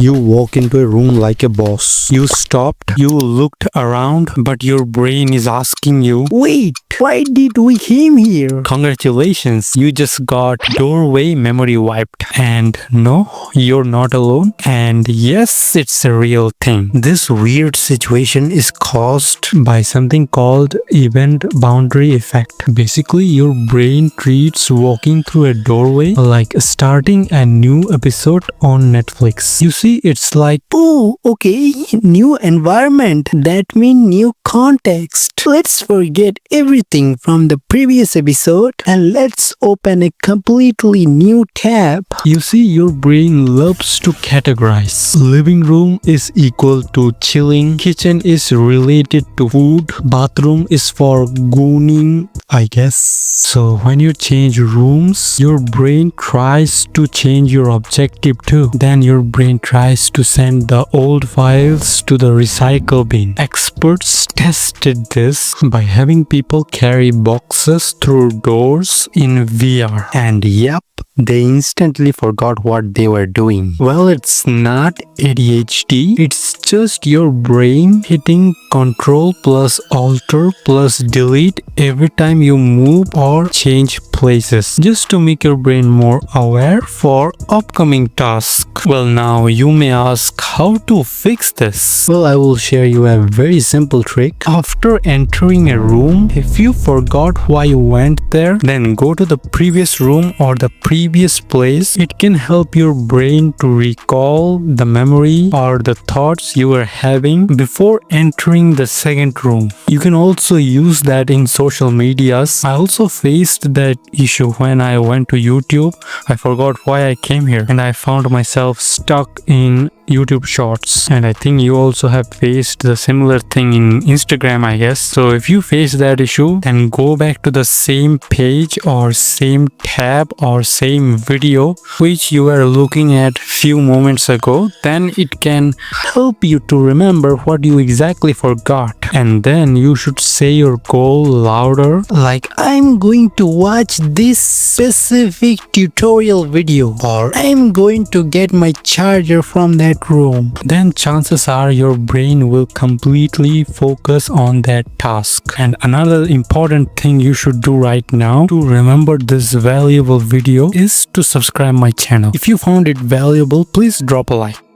You walk into a room like a boss. You stopped, you looked around, but your brain is asking you, wait, why did we came here? Congratulations, you just got doorway memory wiped. And no, you're not alone. And yes, it's a real thing. This weird situation is caused by something called event boundary effect. Basically, your brain treats walking through a doorway like starting a new episode on Netflix. You see, it's like, oh, okay, new environment. That means new context. Let's forget everything from the previous episode and let's open a completely new tab. You see, your brain loves to categorize. Living room is equal to chilling. Kitchen is related to food. Bathroom is for gooning, I guess. So when you change rooms, your brain tries to change your objective too. Then your brain tries to send the old files to the recycle bin. Experts tested this by having people carry boxes through doors in VR. And yep, they instantly forgot what they were doing. Well, it's not ADHD. It's just your brain hitting Control plus Alter plus Delete every time you move or change places, just to make your brain more aware for upcoming tasks. Well, now you may ask how to fix this. Well, I will share you a very simple trick. After entering a room, if you forgot why you went there, then go to the previous room or the previous place. It can help your brain to recall the memory or the thoughts you were having before entering the second room. You can also use that in social medias. I also faced that issue when I went to YouTube. I forgot why I came here and I found myself stuck in YouTube Shorts. And I think you also have faced the similar thing in Instagram, I guess. So if you face that issue, then go back to the same page or same tab or same video which you were looking at few moments ago. Then it can help you to remember what you exactly forgot. And then you should say your goal louder, like I'm going to watch this specific tutorial video, or I'm going to get my charger from that room. Then chances are your brain will completely focus on that task. And another important thing you should do right now to remember this valuable video is to subscribe my channel. If you found it valuable, please drop a like.